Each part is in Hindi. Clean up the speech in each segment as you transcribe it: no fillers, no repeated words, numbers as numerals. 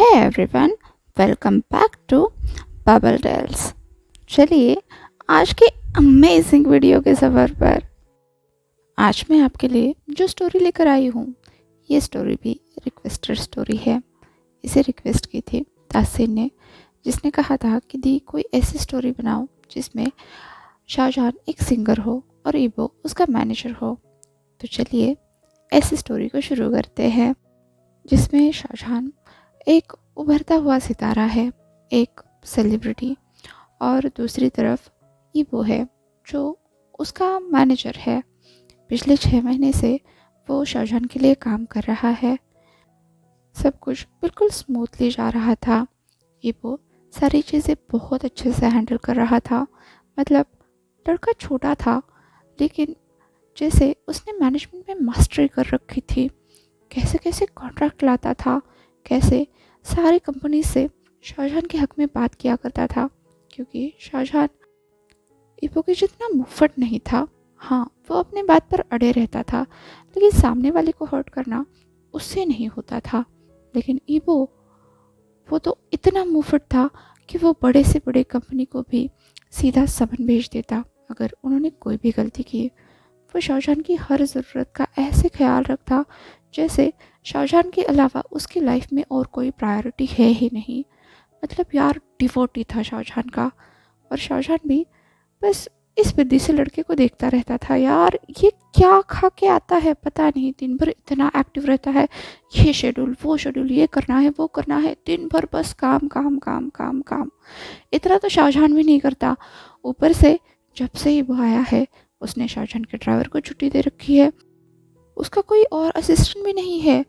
Hey everyone, welcome back to Bubble Tales। चलिए आज के अमेजिंग वीडियो के सफ़र पर। आज मैं आपके लिए जो स्टोरी लेकर आई हूँ, ये स्टोरी भी रिक्वेस्टेड स्टोरी है। इसे रिक्वेस्ट की थी तासीन ने, जिसने कहा था कि दी कोई ऐसी स्टोरी बनाओ जिसमें शाहजहान एक सिंगर हो और ईबो उसका मैनेजर हो। तो चलिए ऐसी स्टोरी को शुरू करते हैं, जिसमें शाहजहान एक उभरता हुआ सितारा है, एक सेलिब्रिटी, और दूसरी तरफ ईबो है जो उसका मैनेजर है। पिछले 6 महीने से वो शाहजहान के लिए काम कर रहा है। सब कुछ बिल्कुल स्मूथली जा रहा था। ईबो सारी चीज़ें बहुत अच्छे से हैंडल कर रहा था। मतलब लड़का छोटा था, लेकिन जैसे उसने मैनेजमेंट में मास्टरी कर रखी थी। कैसे कैसे कॉन्ट्रैक्ट लाता था, कैसे सारी कंपनी से शाहजहान के हक में बात किया करता था, क्योंकि शाहजहान ईबो के जितना मुफ्त नहीं था। हाँ, वो अपने बात पर अड़े रहता था, लेकिन सामने वाले को हर्ट करना उससे नहीं होता था। लेकिन ईबो, वो तो इतना मुफ्त था कि वो बड़े से बड़े कंपनी को भी सीधा समन भेज देता अगर उन्होंने कोई भी गलती की। वो शाहजहान की हर ज़रूरत का ऐसे ख्याल रखता जैसे शाहजहान के अलावा उसकी लाइफ में और कोई प्रायोरिटी है ही नहीं। मतलब यार, डिवोटी था शाहजहान का। और शाहजहान भी बस इस बिद्दी से लड़के को देखता रहता था। यार, ये क्या खा के आता है पता नहीं, दिन भर इतना एक्टिव रहता है। ये शेड्यूल, वो शेड्यूल, ये करना है, वो करना है, दिन भर बस काम काम काम काम काम। इतना तो शाहजहान भी नहीं करता। ऊपर से जब से ही वो आया है, उसने शाहजहान के ड्राइवर को छुट्टी दे रखी है। उसका कोई और असिस्टेंट भी नहीं है,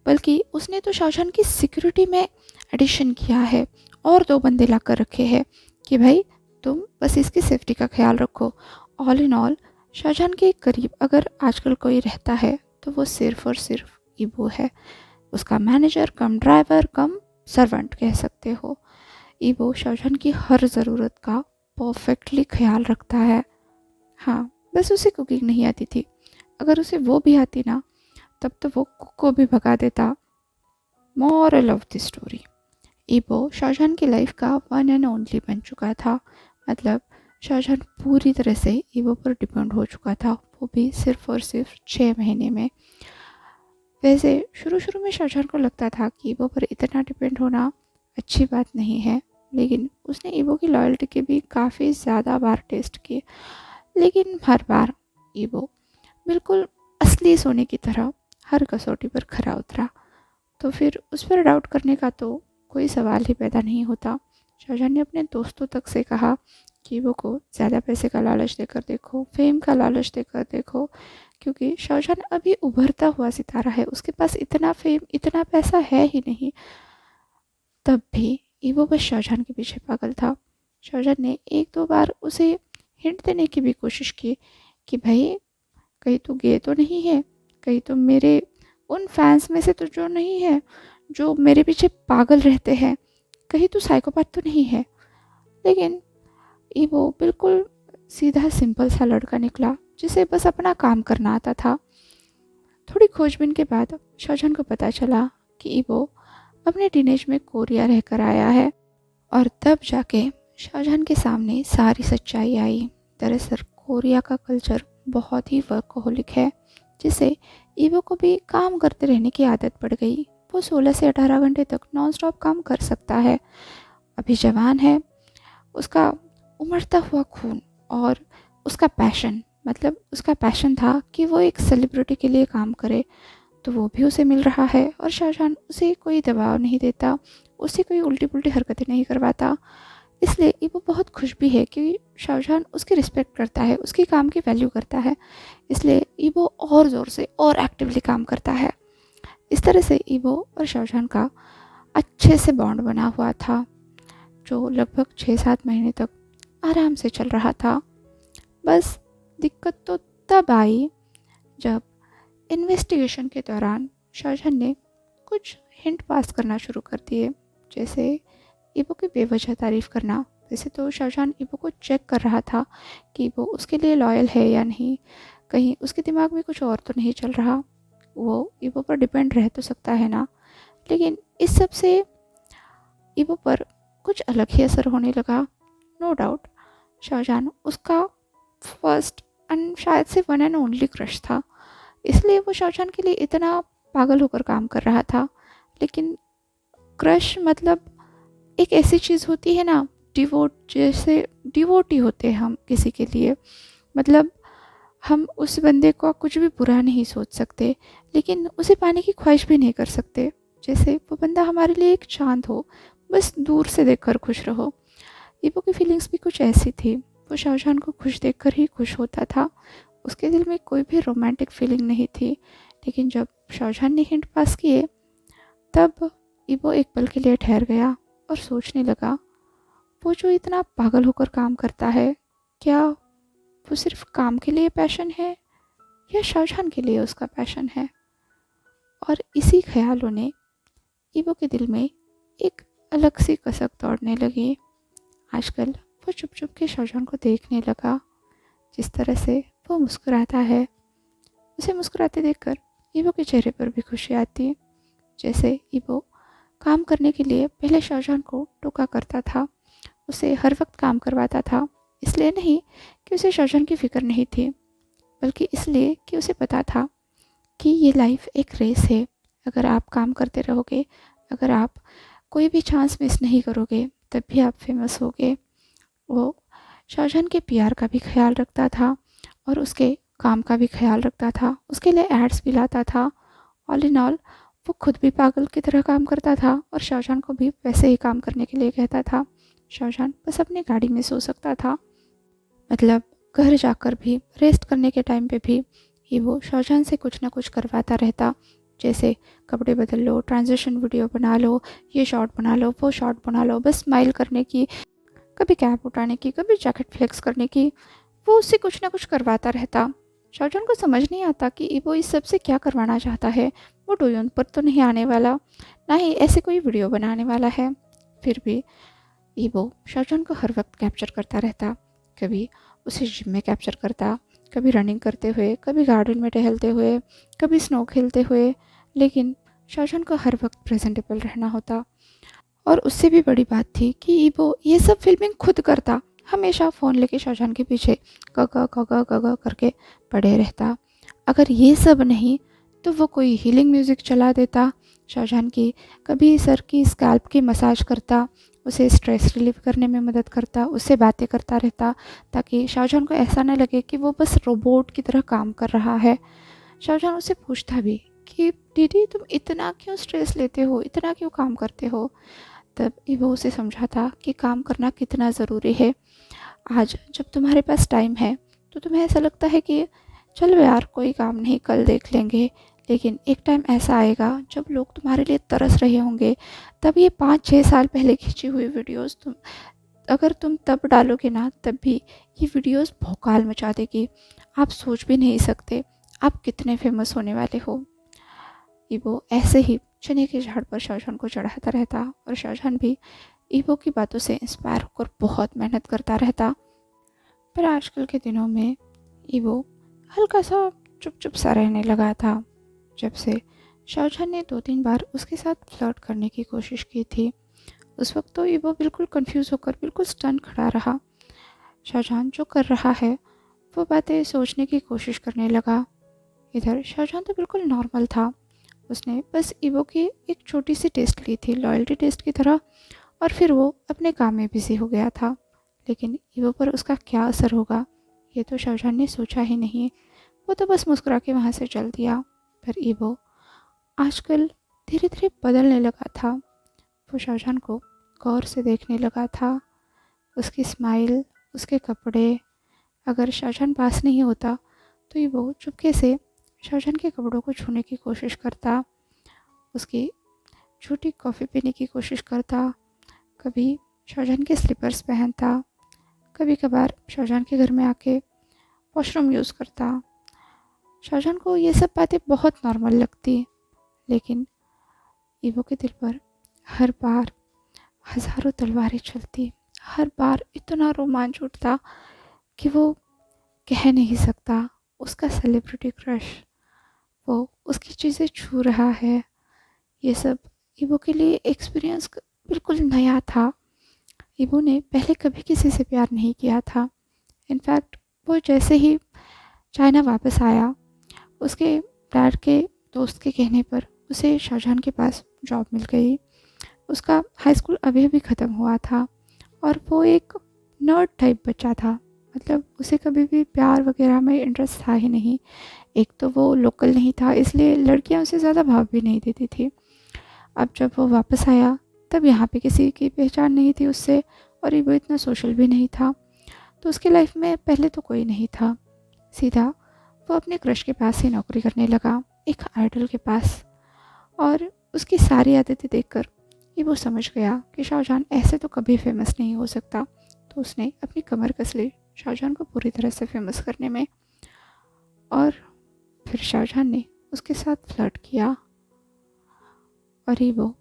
बल्कि उसने तो शाहजहान की सिक्योरिटी में एडिशन किया है और 2 बंदे ला कर रखे हैं कि भाई तुम बस इसकी सेफ्टी का ख्याल रखो। ऑल इन ऑल, शाहजहान के करीब अगर आजकल कोई रहता है तो वो सिर्फ और सिर्फ ईबो है। उसका मैनेजर कम ड्राइवर कम सर्वेंट कह सकते हो। ईबो शाहजहान की हर ज़रूरत का परफेक्टली ख्याल रखता है। हाँ, बस उसे कुकिंग नहीं आती थी। अगर उसे वो भी आती ना, तब तो वो कुक को भी भगा देता। मॉरल ऑफ द स्टोरी, ईबो शाहजहान की लाइफ का वन एंड ओनली बन चुका था। मतलब शाहजहान पूरी तरह से ईबो पर डिपेंड हो चुका था, वो भी सिर्फ और सिर्फ 6 महीने में। वैसे शुरू शुरू में शाहजहान को लगता था कि ईबो पर इतना डिपेंड होना अच्छी बात नहीं है, लेकिन उसने ईबो की लॉयल्टी के भी काफ़ी ज़्यादा बार टेस्ट किए। लेकिन हर बार ईबो बिल्कुल असली सोने की तरह हर कसौटी पर खरा उतरा। तो फिर उस पर डाउट करने का तो कोई सवाल ही पैदा नहीं होता। शाहजहान ने अपने दोस्तों तक से कहा कि वो को ज़्यादा पैसे का लालच देकर देखो, फेम का लालच देकर देखो, क्योंकि शाहजहान अभी उभरता हुआ सितारा है, उसके पास इतना फेम इतना पैसा है ही नहीं। तब भी ईबो बस शाहजहान के पीछे पागल था। शाहजहान ने 1-2 बार उसे हिंट देने की भी कोशिश की कि भाई कहीं तू गे तो नहीं है, कहीं तो मेरे उन फैंस में से तो जो नहीं है, जो मेरे पीछे पागल रहते हैं, कहीं तू साइकोपैथ तो नहीं है। लेकिन ईबो बिल्कुल सीधा सिंपल सा लड़का निकला, जिसे बस अपना काम करना आता था। थोड़ी खोजबीन के बाद शाहजहान को पता चला कि ईबो अपने टीनेज में कोरिया रहकर आया है। और तब जाके शाहजहान के सामने सारी सच्चाई आई। दरअसल कोरिया का कल्चर बहुत ही वर्कहोलिक है, जिसे ईवो को भी काम करते रहने की आदत पड़ गई। वो 16 से 18 घंटे तक नॉन स्टॉप काम कर सकता है। अभी जवान है, उसका उमड़ता हुआ खून और उसका पैशन, मतलब उसका पैशन था कि वो एक सेलिब्रिटी के लिए काम करे, तो वो भी उसे मिल रहा है। और शाहजहान उसे कोई दबाव नहीं देता, उसे कोई उल्टी पुल्टी हरकतें नहीं करवाता। इसलिए ईबो बहुत खुश भी है कि शाहजहान उसकी रिस्पेक्ट करता है, उसकी काम की वैल्यू करता है। इसलिए ईबो और ज़ोर से और एक्टिवली काम करता है। इस तरह से ईबो और शाहजहान का अच्छे से बॉन्ड बना हुआ था, जो लगभग 6-7 महीने तक आराम से चल रहा था। बस दिक्कत तो तब आई जब इन्वेस्टिगेशन के दौरान शाहजहान ने कुछ हिंट पास करना शुरू कर दिए, जैसे ईबो की बेवजह तारीफ़ करना। वैसे तो शाहजहान ईबो को चेक कर रहा था कि वो उसके लिए लॉयल है या नहीं, कहीं उसके दिमाग में कुछ और तो नहीं चल रहा, वो ईबो पर डिपेंड रह तो सकता है ना। लेकिन इस सब से ईवो पर कुछ अलग ही असर होने लगा। नो डाउट शाहजहान उसका फर्स्ट एंड शायद से वन एंड ओनली क्रश था, इसलिए वो शाहजहान के लिए इतना पागल होकर काम कर रहा था। लेकिन क्रश मतलब एक ऐसी चीज़ होती है ना, डिवोट जैसे डिवोटी होते हैं हम किसी के लिए, मतलब हम उस बंदे को कुछ भी बुरा नहीं सोच सकते, लेकिन उसे पाने की ख्वाहिश भी नहीं कर सकते। जैसे वो बंदा हमारे लिए एक चांद हो, बस दूर से देखकर खुश रहो। ईवो की फीलिंग्स भी कुछ ऐसी थी। वो शाहजहान को खुश देखकर ही खुश होता था, उसके दिल में कोई भी रोमांटिक फीलिंग नहीं थी। लेकिन जब शाहजहान ने हिंट पास किए, तब ईवो एक पल के लिए ठहर गया और सोचने लगा, वो जो इतना पागल होकर काम करता है, क्या वो सिर्फ काम के लिए पैशन है या शाहजहान के लिए उसका पैशन है? और इसी ख्यालों ने ईवो के दिल में एक अलग सी कसक दौड़ने लगी। आजकल वो चुप चुप के शाहजहान को देखने लगा, जिस तरह से वो मुस्कुराता है। उसे मुस्कुराते देखकर ईवो के चेहरे पर भी खुशी आती। जैसे ईवो काम करने के लिए पहले शाहजहान को टोका करता था, उसे हर वक्त काम करवाता था, इसलिए नहीं कि उसे शाहजहान की फ़िक्र नहीं थी, बल्कि इसलिए कि उसे पता था कि ये लाइफ एक रेस है। अगर आप काम करते रहोगे, अगर आप कोई भी चांस मिस नहीं करोगे, तब भी आप फेमस होगे। वो शाहजहान के पीआर का भी ख्याल रखता था और उसके काम का भी ख्याल रखता था, उसके लिए एड्स भी लाता था। ऑल इन ऑल वो खुद भी पागल की तरह काम करता था और शाहजहान को भी वैसे ही काम करने के लिए कहता था। शाहजहान बस अपनी गाड़ी में सो सकता था, मतलब घर जाकर भी, रेस्ट करने के टाइम पे भी ही वो शाहजहान से कुछ ना कुछ करवाता रहता। जैसे कपड़े बदल लो, ट्रांजिशन वीडियो बना लो, ये शॉट बना लो, वो शॉट बना लो, बस स्माइल करने की, कभी कैप उठाने की, कभी जैकेट फ्लेक्स करने की, वो उससे कुछ ना कुछ करवाता रहता। शाहजहान को समझ नहीं आता कि वो इस सब से क्या करवाना चाहता है। वो डोयोन पर तो नहीं आने वाला, ना ही ऐसे कोई वीडियो बनाने वाला है। फिर भी ईवो शाहजहान को हर वक्त कैप्चर करता रहता। कभी उसे जिम में कैप्चर करता, कभी रनिंग करते हुए, कभी गार्डन में टहलते हुए, कभी स्नो खेलते हुए। लेकिन शाहजहान को हर वक्त प्रेजेंटेबल रहना होता। और उससे भी बड़ी बात थी कि ईवो ये सब फिल्मिंग खुद करता, हमेशा फ़ोन लेके शाहजहान के पीछे गगा गगा गगा करके पड़े रहता। अगर ये सब नहीं तो वो कोई हीलिंग म्यूज़िक चला देता शाहजहान की, कभी सर की स्कैल्प की मसाज करता, उसे स्ट्रेस रिलीव करने में मदद करता, उससे बातें करता रहता, ताकि शाहजहान को ऐसा न लगे कि वो बस रोबोट की तरह काम कर रहा है। शाहजहान उससे पूछता भी कि दीदी तुम इतना क्यों स्ट्रेस लेते हो, इतना क्यों काम करते हो? तब ईवो उसे समझाता कि काम करना कितना ज़रूरी है। आज जब तुम्हारे पास टाइम है तो तुम्हें ऐसा लगता है कि चलो यार कोई काम नहीं, कल देख लेंगे, लेकिन एक टाइम ऐसा आएगा जब लोग तुम्हारे लिए तरस रहे होंगे। तब ये 5-6 साल पहले खींची हुई वीडियोस अगर तुम तब डालोगे ना, तब भी ये वीडियोस भौकाल मचा देगी। आप सोच भी नहीं सकते आप कितने फेमस होने वाले हो। ईवो ऐसे ही चने के झाड़ पर शाहजहान को चढ़ाता रहता और शाहजहान भी ईवो की बातों से इंस्पायर होकर बहुत मेहनत करता रहता। पर आजकल के दिनों में ईवो हल्का सा चुप चुप सा रहने लगा था। जब से शाहजहान ने 2-3 बार उसके साथ फ्लर्ट करने की कोशिश की थी, उस वक्त तो ईवो बिल्कुल कंफ्यूज होकर बिल्कुल स्टन खड़ा रहा। शाहजहान जो कर रहा है वो बातें सोचने की कोशिश करने लगा। इधर शाहजहान तो बिल्कुल नॉर्मल था, उसने बस ईवो की एक छोटी सी टेस्ट ली थी, लॉयल्टी टेस्ट की तरह, और फिर वो अपने काम में बिजी हो गया था। लेकिन ईवो पर उसका क्या असर होगा, ये तो शाहजहान ने सोचा ही नहीं। वो तो बस मुस्कुरा के वहाँ से चल दिया। पर ईवो आजकल धीरे धीरे बदलने लगा था। वो शाहजहान को गौर से देखने लगा था, उसकी स्माइल, उसके कपड़े। अगर शाहजहान पास नहीं होता तो ईवो चुपके से शाहजहान के कपड़ों को छूने की कोशिश करता, उसकी छोटी कॉफ़ी पीने की कोशिश करता, कभी शाहजहान के स्लीपर्स पहनता, कभी कभार शाहजहान के घर में आके वॉशरूम यूज़ करता। शाहजहान को ये सब बातें बहुत नॉर्मल लगती, लेकिन ईवो के दिल पर हर बार हज़ारों तलवारें चलती, हर बार इतना रोमांच उठता कि वो कह नहीं सकता। उसका सेलिब्रिटी क्रश, वो उसकी चीज़ें छू रहा है, ये सब ईवो के लिए एक्सपीरियंस बिल्कुल नया था। ईबो ने पहले कभी किसी से प्यार नहीं किया था। इनफैक्ट वो जैसे ही चाइना वापस आया, उसके डैड के दोस्त के कहने पर उसे शाहजहां के पास जॉब मिल गई। उसका हाई स्कूल अभी अभी ख़त्म हुआ था और वो एक नर्ड टाइप बच्चा था। मतलब उसे कभी भी प्यार वगैरह में इंटरेस्ट था ही नहीं। एक तो वो लोकल नहीं था, इसलिए लड़कियां उसे ज़्यादा भाव भी नहीं देती थी। अब जब वो वापस आया तब यहाँ पे किसी की पहचान नहीं थी उससे, और ये वो इतना सोशल भी नहीं था। तो उसकी लाइफ में पहले तो कोई नहीं था। सीधा वो अपने क्रश के पास ही नौकरी करने लगा, एक आइडल के पास। और उसकी सारी आदतें देखकर ये वो समझ गया कि शाहजहां ऐसे तो कभी फेमस नहीं हो सकता। तो उसने अपनी कमर कस ली शाहजहां को पूरी तरह से फेमस करने में। और फिर शाहजहां ने उसके साथ फ्लर्ट किया। और ये वो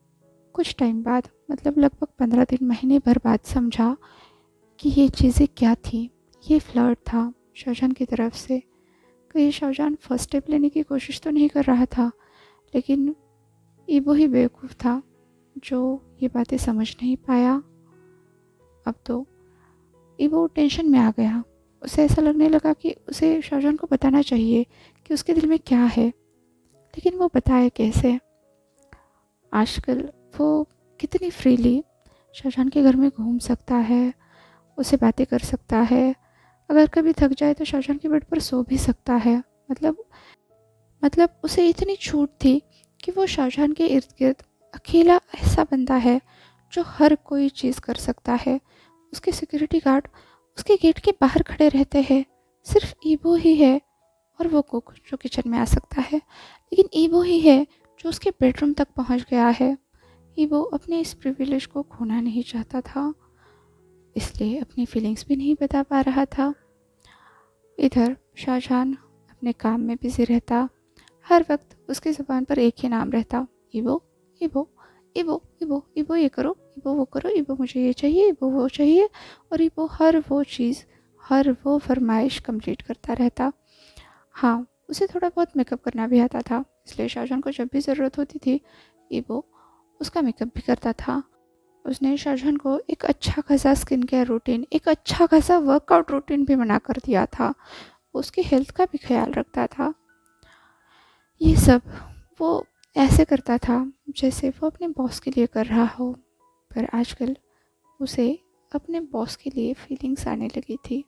कुछ टाइम बाद, मतलब लगभग 15 दिन, महीने भर बाद समझा कि ये चीज़ें क्या थी। ये फ्लर्ट था शाहजहां की तरफ से। कहीं शाहजहां फर्स्ट स्टेप लेने की कोशिश तो नहीं कर रहा था, लेकिन ईबो ही बेवकूफ़ था जो ये बातें समझ नहीं पाया। अब तो ईबो टेंशन में आ गया। उसे ऐसा लगने लगा कि उसे शाहजहां को बताना चाहिए कि उसके दिल में क्या है, लेकिन वो बताए कैसे। आजकल वो कितनी फ्रीली शाहजहां के घर में घूम सकता है, उसे बातें कर सकता है। अगर कभी थक जाए तो शाहजहां के बेड पर सो भी सकता है। मतलब उसे इतनी छूट थी कि वो शाहजहां के इर्द गिर्द अकेला ऐसा बंदा है जो हर कोई चीज़ कर सकता है। उसके सिक्योरिटी गार्ड उसके गेट के बाहर खड़े रहते हैं। सिर्फ ईबो ही है, और वो कुक जो किचन में आ सकता है, लेकिन ईबो ही है जो उसके बेडरूम तक पहुंच गया है। ईबो अपने इस प्रिविलेज को खोना नहीं चाहता था, इसलिए अपनी फीलिंग्स भी नहीं बता पा रहा था। इधर शाहजहां अपने काम में बिजी रहता। हर वक्त उसकी ज़ुबान पर एक ही नाम रहता, ईबो, ईबो, ईबो, ईबो, ईबो ये करो, ईबो वो करो, ईबो मुझे ये चाहिए, ईबो वो चाहिए। और ईबो हर वो चीज़, हर वो फरमाइश कंप्लीट करता रहता। हाँ, उसे थोड़ा बहुत मेकअप करना भी आता था, इसलिए शाहजहां को जब भी ज़रूरत होती थी ईबो उसका मेकअप भी करता था। उसने शाहजहां को एक अच्छा खासा स्किन केयर रूटीन, एक अच्छा खासा वर्कआउट रूटीन भी बना कर दिया था। उसकी हेल्थ का भी ख्याल रखता था। ये सब वो ऐसे करता था जैसे वो अपने बॉस के लिए कर रहा हो। पर आजकल उसे अपने बॉस के लिए फीलिंग्स आने लगी थी,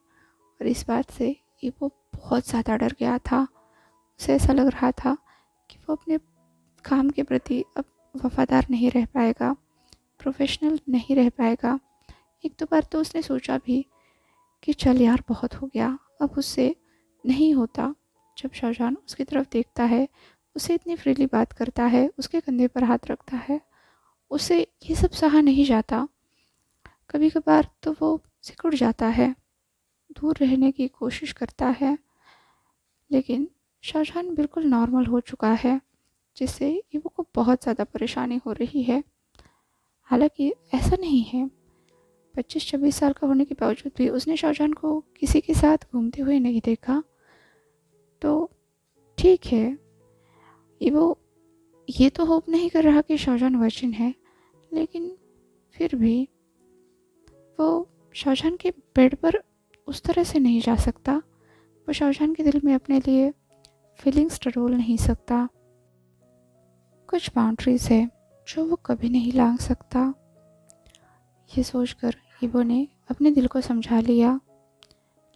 और इस बात से ये वो बहुत ज़्यादा डर गया था। उसे ऐसा लग रहा था कि वो अपने काम के प्रति अब वफादार नहीं रह पाएगा, प्रोफेशनल नहीं रह पाएगा। एक दो बार तो उसने सोचा भी कि चल यार बहुत हो गया, अब उससे नहीं होता। जब शाहजहां उसकी तरफ देखता है, उसे इतनी फ्रीली बात करता है, उसके कंधे पर हाथ रखता है, उसे ये सब सहा नहीं जाता। कभी कभार तो वो सिकुड़ जाता है, दूर रहने की कोशिश करता है। लेकिन शाहजहां बिल्कुल नॉर्मल हो चुका है, जिससे ईवो को बहुत ज़्यादा परेशानी हो रही है। हालांकि ऐसा नहीं है, 25-26 साल का होने के बावजूद भी उसने शाहजहां को किसी के साथ घूमते हुए नहीं देखा। तो ठीक है, ईवो ये तो होप नहीं कर रहा कि शाहजहां वर्जिन है, लेकिन फिर भी वो शाहजहां के बेड पर उस तरह से नहीं जा सकता। वो शाहजहां के दिल में अपने लिए फीलिंग्स टटोल नहीं सकता। कुछ बाउंड्रीज है जो वो कभी नहीं लांघ सकता। ये सोचकर ईवो ने अपने दिल को समझा लिया।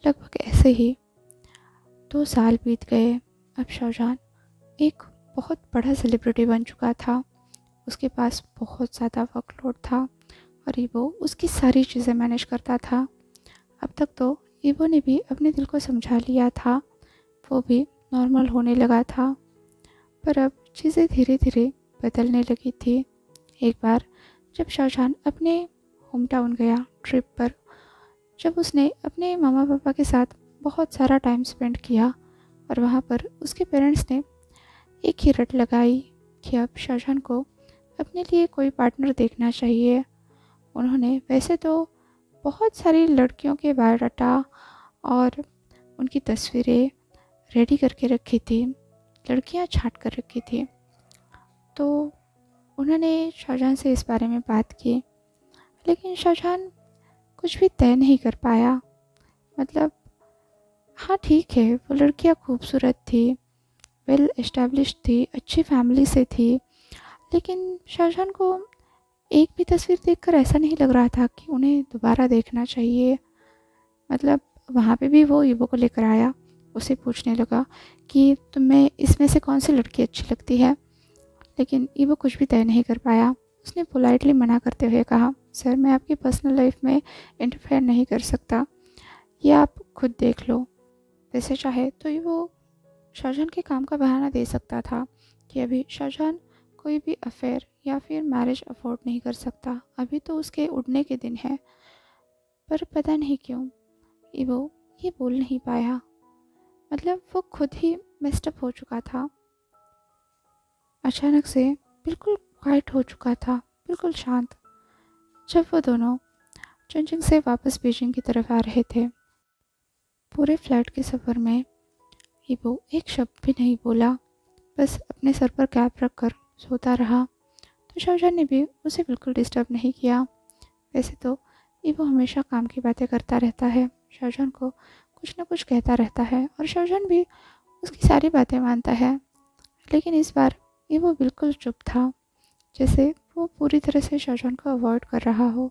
लगभग ऐसे ही 2 साल बीत गए। अब शाहजहां एक बहुत बड़ा सेलिब्रिटी बन चुका था। उसके पास बहुत ज़्यादा वर्कलोड था, और ईवो उसकी सारी चीज़ें मैनेज करता था। अब तक तो ईवो ने भी अपने दिल को समझा लिया था, वो भी नॉर्मल होने लगा था। पर अब चीज़ें धीरे धीरे बदलने लगी थी। एक बार जब शाहजहां अपने होम टाउन गया ट्रिप पर, जब उसने अपने मामा पापा के साथ बहुत सारा टाइम स्पेंड किया, और वहाँ पर उसके पेरेंट्स ने एक ही रट लगाई कि अब शाहजहां को अपने लिए कोई पार्टनर देखना चाहिए। उन्होंने वैसे तो बहुत सारी लड़कियों के बायोडाटा और उनकी तस्वीरें रेडी करके रखी थी, लड़कियां छांट कर रखी थी। तो उन्होंने शाहजहां से इस बारे में बात की लेकिन शाहजहान कुछ भी तय नहीं कर पाया। मतलब हाँ ठीक है, वो लड़कियाँ खूबसूरत थी, वेल एस्टेब्लिश्ड थी, अच्छी फैमिली से थी, लेकिन शाहजहान को एक भी तस्वीर देखकर ऐसा नहीं लग रहा था कि उन्हें दोबारा देखना चाहिए। मतलब वहाँ पे भी वो ईवो को लेकर आया, उसे पूछने लगा कि तुम्हें इसमें से कौन सी लड़की अच्छी लगती है, लेकिन ईवो कुछ भी तय नहीं कर पाया। उसने पोलाइटली मना करते हुए कहा, सर मैं आपकी पर्सनल लाइफ में इंटरफेयर नहीं कर सकता, ये आप खुद देख लो। वैसे चाहे तो ईवो शाहजहान के काम का बहाना दे सकता था कि अभी शाहजहान कोई भी अफेयर या फिर मैरिज अफोर्ड नहीं कर सकता, अभी तो उसके उड़ने के दिन है। पर पता नहीं क्यों ईवो ये बोल नहीं पाया। मतलब वो खुद ही मेस्टअप हो चुका था। अचानक से बिल्कुल क्वाइट हो चुका था, बिल्कुल शांत, जब वो दोनों चंजिंग से वापस बीजिंग की तरफ आ रहे थे। पूरे फ्लाइट के सफ़र में ईवो एक शब्द भी नहीं बोला, बस अपने सर पर कैप रखकर सोता रहा। तो शाहजहान ने भी उसे बिल्कुल डिस्टर्ब नहीं किया। वैसे तो ईवो हमेशा काम की बातें करता रहता है, शाहजहान को कुछ न कुछ कहता रहता है और शाहजहान भी उसकी सारी बातें मानता है। लेकिन इस बार ईवो बिल्कुल चुप था, जैसे वो पूरी तरह से शाहजहान को अवॉइड कर रहा हो।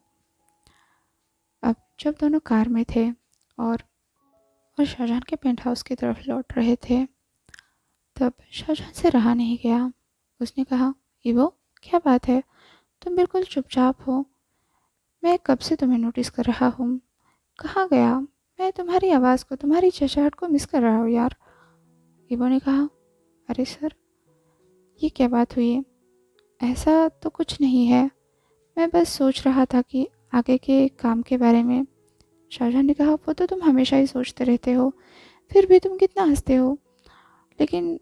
अब जब दोनों कार में थे और शाहजहान के पेंट हाउस की तरफ लौट रहे थे, तब शाहजहान से रहा नहीं गया। उसने कहा, ईवो क्या बात है, तुम बिल्कुल चुपचाप हो, मैं कब से तुम्हें नोटिस कर रहा हूँ, कहाँ गया, मैं तुम्हारी आवाज़ को, तुम्हारी चहचहाहट को मिस कर रहा हूँ यार। ईवो ने कहा, अरे सर ये क्या बात हुई, ऐसा तो कुछ नहीं है, मैं बस सोच रहा था कि आगे के काम के बारे में। शाहजहान ने कहा, वो तो तुम हमेशा ही सोचते रहते हो, फिर भी तुम कितना हंसते हो, लेकिन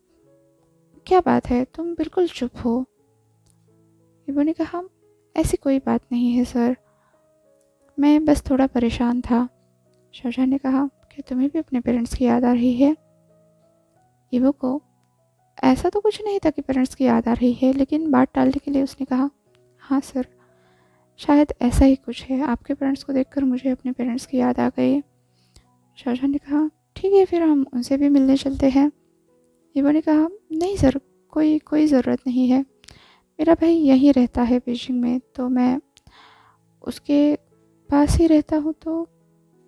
क्या बात है, तुम बिल्कुल चुप हो। ईवो ने कहा, ऐसी कोई बात नहीं है सर, मैं बस थोड़ा परेशान था। शाहजहान ने कहा, क्या तुम्हें भी अपने पेरेंट्स की याद आ रही है। ईवो को ऐसा तो कुछ नहीं था कि पेरेंट्स की याद आ रही है, लेकिन बात टालने के लिए उसने कहा, हाँ सर, शायद ऐसा ही कुछ है, आपके पेरेंट्स को देखकर मुझे अपने पेरेंट्स की याद आ गई। शाहजहान ने कहा, ठीक है फिर हम उनसे भी मिलने चलते हैं। ईवो ने कहा, नहीं सर, कोई कोई ज़रूरत नहीं है, मेरा भाई यहीं रहता है बीजिंग में, तो मैं उसके पास ही रहता हूँ, तो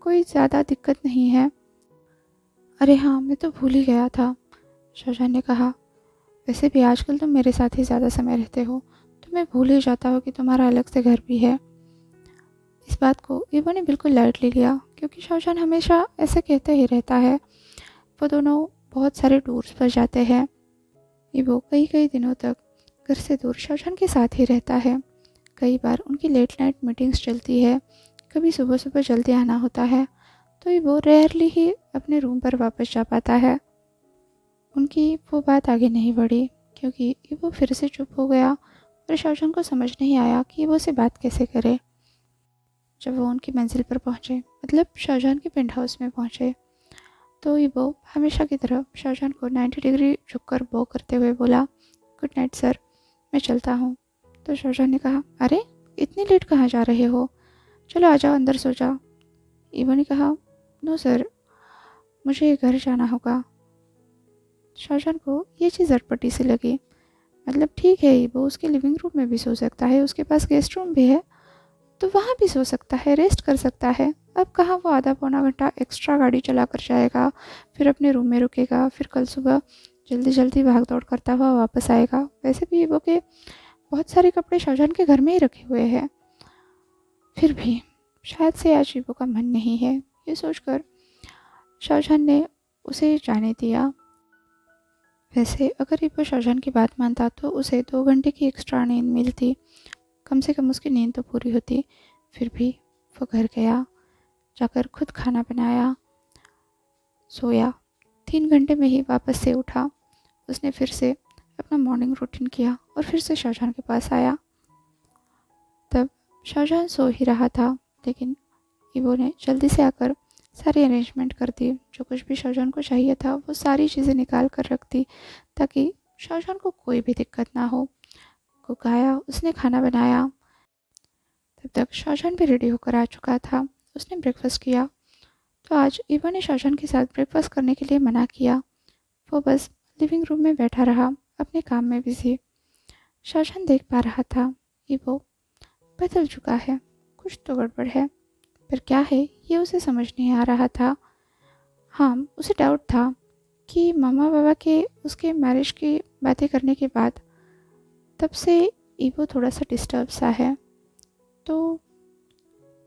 कोई ज़्यादा दिक्कत नहीं है। अरे हाँ, मैं तो भूल ही गया था। शाहजहान ने कहा, वैसे भी आजकल तुम मेरे साथ ही ज़्यादा समय रहते हो, तो मैं भूल ही जाता हूँ कि तुम्हारा अलग से घर भी है। इस बात को ईवो ने बिल्कुल लाइटली लिया, क्योंकि शाहजहान हमेशा ऐसे कहते ही रहता है। वो दोनों बहुत सारे टूर्स पर जाते हैं। ईवो कई कई दिनों तक घर से दूर शाहजहान के साथ ही रहता है। कई बार उनकी लेट नाइट मीटिंग्स चलती है, कभी सुबह सुबह जल्दी आना होता है, तो ईवो रेयरली ही अपने रूम पर वापस जा पाता है। उनकी वो बात आगे नहीं बढ़ी, क्योंकि ईवो फिर से चुप हो गया और शाहजहान को समझ नहीं आया कि ईवो से बात कैसे करे। जब वो उनकी मंजिल पर पहुँचे, मतलब शाहजहान के पेंट हाउस में पहुँचे, तो ईवो हमेशा की तरह शाहजहान को 90 डिग्री झुककर बो करते हुए बोला, गुड नाइट सर, मैं चलता हूँ। तो शाहजहान ने कहा, अरे इतनी लेट कहाँ जा रहे हो, चलो आ जाओ अंदर सो जाओ। ईवो ने कहा, नो सर, मुझे घर जाना होगा। शाहजहान को ये चीज़ अटपटी सी लगी। मतलब ठीक है, वो उसके लिविंग रूम में भी सो सकता है, उसके पास गेस्ट रूम भी है, तो वहाँ भी सो सकता है, रेस्ट कर सकता है। अब कहाँ वो आधा पौना घंटा एक्स्ट्रा गाड़ी चला कर जाएगा, फिर अपने रूम में रुकेगा, फिर कल सुबह जल्दी जल्दी भाग दौड़ करता हुआ वापस आएगा। वैसे भी वो के बहुत सारे कपड़े शाहजहान के घर में ही रखे हुए हैं। फिर भी शायद से आज ईवो का मन नहीं है, ये सोचकर शाहजहान ने उसे जाने दिया। वैसे अगर ईवो शाहजहान की बात मानता तो उसे 2 घंटे की एक्स्ट्रा नींद मिलती, कम से कम उसकी नींद तो पूरी होती। फिर भी वो घर गया, जाकर खुद खाना बनाया, सोया, 3 घंटे में ही वापस से उठा। उसने फिर से अपना मॉर्निंग रूटीन किया और फिर से शाहजहान के पास आया। तब शाहजहान सो ही रहा था, लेकिन ईवो ने जल्दी से आकर सारी अरेंजमेंट कर दी। जो कुछ भी शाहजहान को चाहिए था वो सारी चीज़ें निकाल कर रख दी, ताकि शाहजहान को कोई भी दिक्कत ना हो। कुक आया, उसने खाना बनाया। तब तक शाहजहान भी रेडी होकर आ चुका था। उसने ब्रेकफास्ट किया। तो आज ईवो ने शाहजहान के साथ ब्रेकफास्ट करने के लिए मना किया। वो बस लिविंग रूम में बैठा रहा, अपने काम में बिजी। शाहजहान देख पा रहा था ईवो बदल चुका है, कुछ तो गड़बड़ है, पर क्या है ये उसे समझ नहीं आ रहा था। हाँ, उसे डाउट था कि मामा बाबा के उसके मैरिज की बातें करने के बाद तब से ईवो थोड़ा सा डिस्टर्ब सा है। तो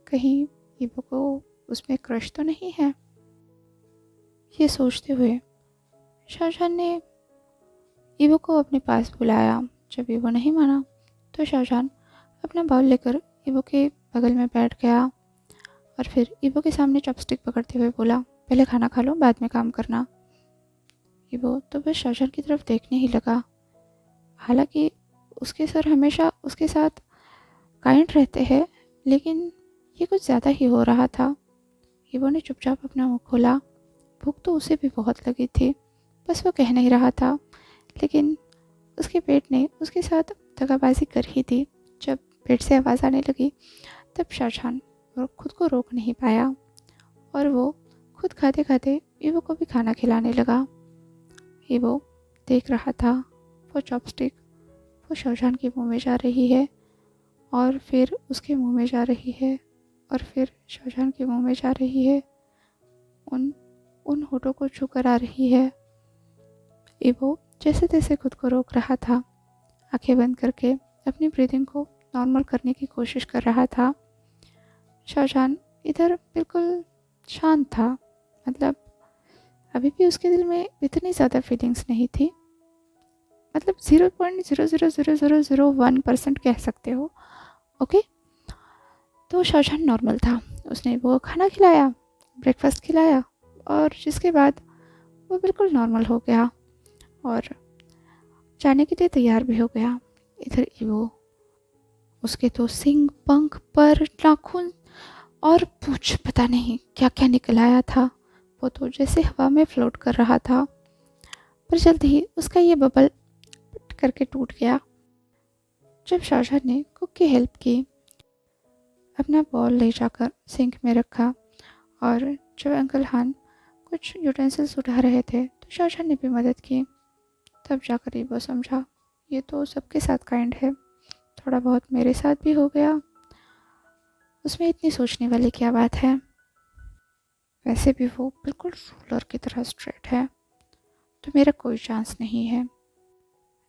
कहीं ईवो को उसमें क्रश तो नहीं है। ये सोचते हुए शाहजहान ने ईवो को अपने पास बुलाया। जब ईवो नहीं माना तो शाहजहान अपना बाउल लेकर ईवो के बगल में बैठ गया और फिर ईवो के सामने चॉपस्टिक पकड़ते हुए बोला, पहले खाना खा लो, बाद में काम करना। ईवो तो बस शाहजहान की तरफ देखने ही लगा। हालांकि उसके सर हमेशा उसके साथ काइंड रहते हैं, लेकिन ये कुछ ज़्यादा ही हो रहा था। ईवो ने चुपचाप अपना मुंह खोला। भूख तो उसे भी बहुत लगी थी, बस वो कह नहीं रहा था, लेकिन उसके पेट ने उसके साथ दगाबाजी कर ही दी। जब पेट से आवाज़ आने लगी तब शाहजहान खुद को रोक नहीं पाया और वो खुद खाते खाते ईवो को भी खाना खिलाने लगा। ईवो देख रहा था वो चॉपस्टिक वो शाहजहान के मुंह में जा रही है और फिर उसके मुंह में जा रही है और फिर शाहजहान के मुंह में जा रही है, उन उन होठों को छू कर आ रही है। ईवो जैसे तैसे खुद को रोक रहा था, आंखें बंद करके अपनी ब्रीदिंग को नॉर्मल करने की कोशिश कर रहा था। शाहजहान इधर बिल्कुल शांत था, मतलब अभी भी उसके दिल में इतनी ज़्यादा फीलिंग्स नहीं थी, मतलब 0.0000001% कह सकते हो। ओके, तो शाहजहान नॉर्मल था। उसने वो खाना खिलाया, ब्रेकफास्ट खिलाया और जिसके बाद वो बिल्कुल नॉर्मल हो गया और जाने के लिए तैयार भी हो गया। इधर ईवो, उसके तो सिंग, पंख, पर, नाखून और पूंछ पता नहीं क्या क्या निकल आया था। वो तो जैसे हवा में फ्लोट कर रहा था, पर जल्द ही उसका ये बबल पट करके टूट गया। जब शाहजहान ने कुक की हेल्प की, अपना बॉल ले जाकर सिंक में रखा और जब अंकल हान कुछ यूटेंसिल्स उठा रहे थे तो शाहजहान ने भी मदद की। तब जाकर ईवो समझा ये तो सबके साथ काइंड है, थोड़ा बहुत मेरे साथ भी हो गया, उसमें इतनी सोचने वाली क्या बात है। वैसे भी वो बिल्कुल रूलर की तरह स्ट्रेट है, तो मेरा कोई चांस नहीं है।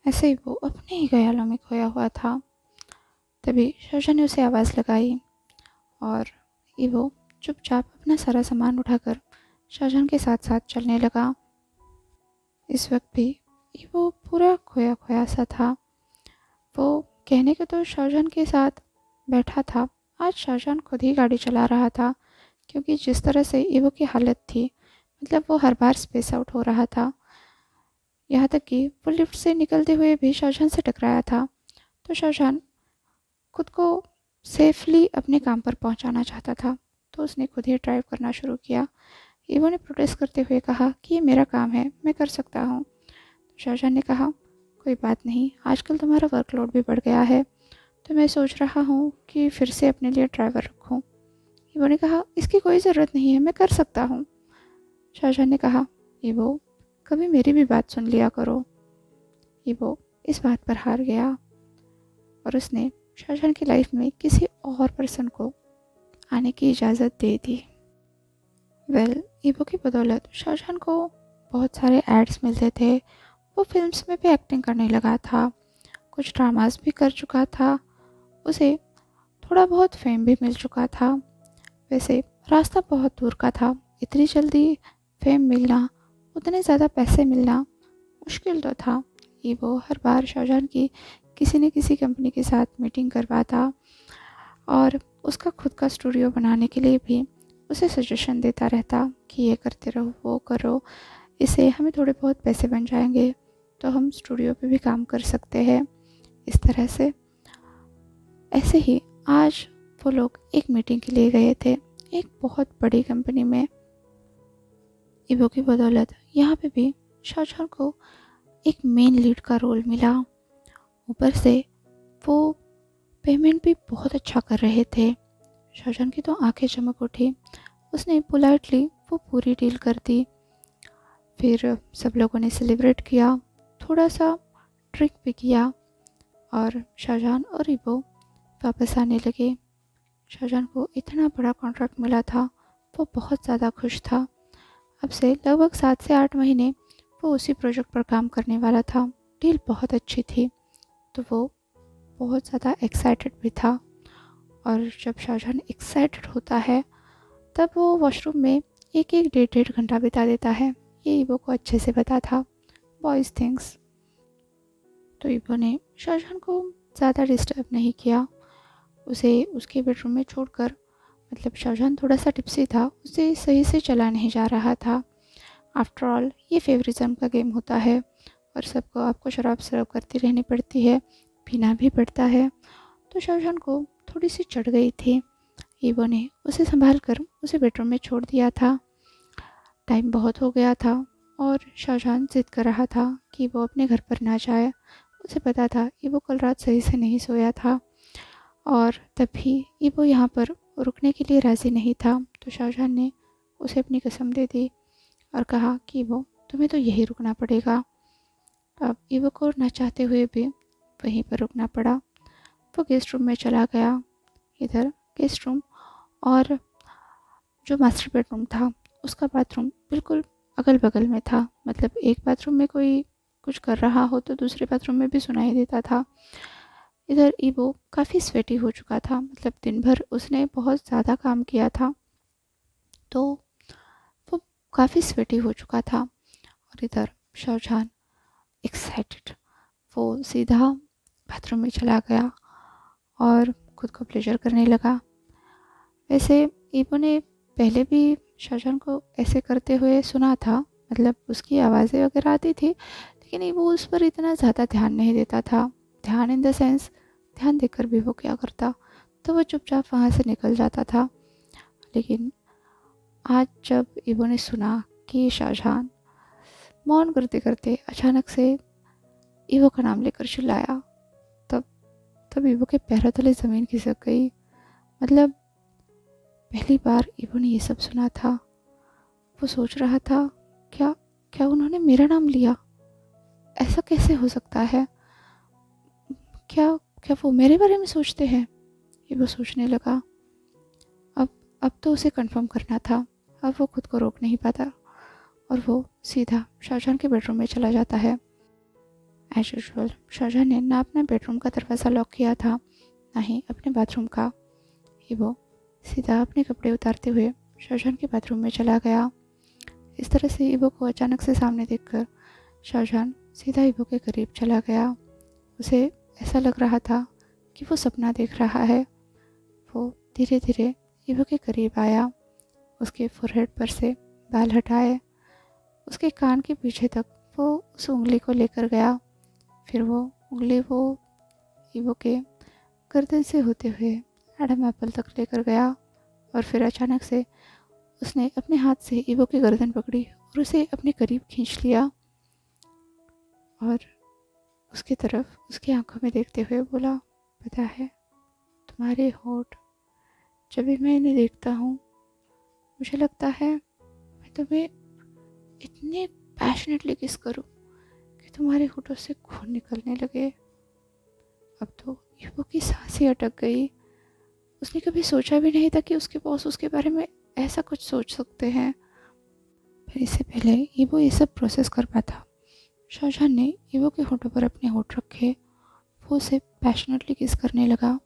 ऐसे ही वो अपने ही ख्यालों में खोया हुआ था। तभी शाहजहान ने उसे आवाज़ लगाई और ईवो चुपचाप अपना सारा सामान उठाकर शाहजहान के साथ साथ चलने लगा। इस वक्त भी ईवो पूरा खोया खोया सा था। वो कहने के तो शाहजहान के साथ बैठा था, आज शाहजहान खुद ही गाड़ी चला रहा था, क्योंकि जिस तरह से ईवो की हालत थी, मतलब वो हर बार स्पेस आउट हो रहा था। यहाँ तक कि वो लिफ्ट से निकलते हुए भी शाहजहान से टकराया था। तो शाहजहान खुद को सेफली अपने काम पर पहुंचाना चाहता था, तो उसने खुद ही ड्राइव करना शुरू किया। ईवो ने प्रोटेस्ट करते हुए कहा कि ये मेरा काम है, मैं कर सकता हूँ। तो शाहजहान ने कहा, कोई बात नहीं, आजकल तुम्हारा वर्कलोड भी बढ़ गया है, तो मैं सोच रहा हूँ कि फिर से अपने लिए ड्राइवर रखूँ। ईवो ने कहा, इसकी कोई ज़रूरत नहीं है, मैं कर सकता हूँ। शाहजहान ने कहा, ईवो कभी मेरी भी बात सुन लिया करो। ईवो इस बात पर हार गया और उसने शाहजहान की लाइफ में किसी और पर्सन को आने की इजाज़त दे दी। ईवो की बदौलत शाहजहान को बहुत सारे एड्स मिलते थे, वो फिल्म्स में भी एक्टिंग करने लगा था, कुछ ड्रामास भी कर चुका था, उसे थोड़ा बहुत फेम भी मिल चुका था। वैसे रास्ता बहुत दूर का था, इतनी जल्दी फेम मिलना, उतने ज़्यादा पैसे मिलना मुश्किल तो था। ईवो हर बार शाहजहान की किसी न किसी कंपनी के साथ मीटिंग करवाता और उसका खुद का स्टूडियो बनाने के लिए भी उसे सजेशन देता रहता कि ये करते रहो, वो करो, इससे हमें थोड़े बहुत पैसे बन जाएंगे तो हम स्टूडियो पे भी काम कर सकते हैं। इस तरह से ऐसे ही आज वो लोग एक मीटिंग के लिए गए थे एक बहुत बड़ी कंपनी में। ईवो की बदौलत यहाँ पे भी शाहजहान को एक मेन लीड का रोल मिला। ऊपर से वो पेमेंट भी बहुत अच्छा कर रहे थे। शाहजहान की तो आंखें चमक उठी। उसने पोलाइटली वो पूरी डील कर दी। फिर सब लोगों ने सेलिब्रेट किया, थोड़ा सा ड्रिंक भी किया और शाहजहान और इबो वापस आने लगे। शाहजहान को इतना बड़ा कॉन्ट्रैक्ट मिला था, वो बहुत ज़्यादा खुश था। अब से लगभग 7 से 8 महीने वो उसी प्रोजेक्ट पर काम करने वाला था। डील बहुत अच्छी थी, तो वो बहुत ज़्यादा एक्साइटेड भी था। और जब शाहजहान एक्साइटेड होता है तब वो वॉशरूम में एक एक 1.5 घंटा बिता देता है। ये ईबो को अच्छे से पता था, बॉयज़ थिंग्स। तो ईबो ने शाहजहान को ज़्यादा डिस्टर्ब नहीं किया। उसे उसके बेडरूम में छोड़कर, मतलब शाहजहान थोड़ा सा टिप्सी था, उसे सही से चला नहीं जा रहा था। आफ्टर ऑल ये फेवरिज्म का गेम होता है और सबको आपको शराब सर्व करती रहनी पड़ती है, पीना भी पड़ता है। तो शाहजहान को थोड़ी सी चढ़ गई थी। ईबो ने उसे संभाल कर उसे बेडरूम में छोड़ दिया था। टाइम बहुत हो गया था और शाहजहान जिद कर रहा था कि वो अपने घर पर ना जाए। उसे पता था ईबो कल रात सही से नहीं सोया था और तब भी ईबो यहाँ पर रुकने के लिए राज़ी नहीं था। तो शाहजहान ने उसे अपनी कसम दे दी और कहा कि ईबो, तुम्हें तो यहीं रुकना पड़ेगा। अब ईबो को ना चाहते हुए भी वहीं पर रुकना पड़ा। वो गेस्ट रूम में चला गया। इधर गेस्ट रूम और जो मास्टर बेडरूम था उसका बाथरूम बिल्कुल अगल बगल में था। मतलब एक बाथरूम में कोई कुछ कर रहा हो तो दूसरे बाथरूम में भी सुनाई देता था। इधर ईबो काफ़ी स्वेटी हो चुका था, मतलब दिन भर उसने बहुत ज़्यादा काम किया था, तो वो काफ़ी स्वेटी हो चुका था। और इधर शाहजहान एक्साइटेड, वो सीधा बाथरूम में चला गया और खुद को प्लेजर करने लगा। वैसे ईबो ने पहले भी शाहजहान को ऐसे करते हुए सुना था, मतलब उसकी आवाज़ें वगैरह आती थी, लेकिन ईबो उस पर इतना ज़्यादा ध्यान नहीं देता था। ध्यान इन द सेंस, ध्यान देकर भी वो क्या करता, तो वो चुपचाप वहाँ से निकल जाता था। लेकिन आज जब ईबो ने सुना कि शाहजहान मौन करते करते अचानक से ईबो का नाम लेकर चिल्लाया, तब तब ईबो के पैरों तले ज़मीन खिसक गई। मतलब पहली बार ईबो ने ये सब सुना था। वो सोच रहा था, क्या क्या उन्होंने मेरा नाम लिया? ऐसा कैसे हो सकता है? क्या क्या वो मेरे बारे में सोचते हैं? ये वो सोचने लगा। अब अब तो उसे कंफर्म करना था। अब वो खुद को रोक नहीं पाता और वो सीधा शाहजहान के बेडरूम में चला जाता है। एज यूजुअल शाहजहान ने ना अपना बेडरूम का दरवाज़ा लॉक किया था, ना ही अपने बाथरूम का। ये वो सीधा अपने कपड़े उतारते हुए शाहजहान के बाथरूम में चला गया। इस तरह से ईबो को अचानक से सामने देखकर शाहजहान सीधा ईबो के करीब चला गया। उसे ऐसा लग रहा था कि वो सपना देख रहा है। वो धीरे धीरे ईबो के करीब आया, उसके फोरहेड पर से बाल हटाए, उसके कान के पीछे तक वो उस उंगली को लेकर गया। फिर वो उंगली वो ईबो के गर्दन से होते हुए एडम एप्पल तक लेकर गया और फिर अचानक से उसने अपने हाथ से ईबो की गर्दन पकड़ी और उसे अपने करीब खींच लिया और उसकी तरफ उसकी आंखों में देखते हुए बोला, पता है, तुम्हारे होठ जब भी मैं इन्हें देखता हूँ मुझे लगता है मैं तुम्हें इतने पैशनेटली किस करूँ कि तुम्हारे होठों से खून निकलने लगे। अब तो ईबो की सांस ही अटक गई। उसने कभी सोचा भी नहीं था कि उसके बॉस उसके बारे में ऐसा कुछ सोच सकते हैं। फिर इससे पहले ईबो ये सब प्रोसेस कर पाता, शाहजहान ने ईबो के होठों पर अपने होठ रखे। वो उसे पैशनेटली किस करने लगा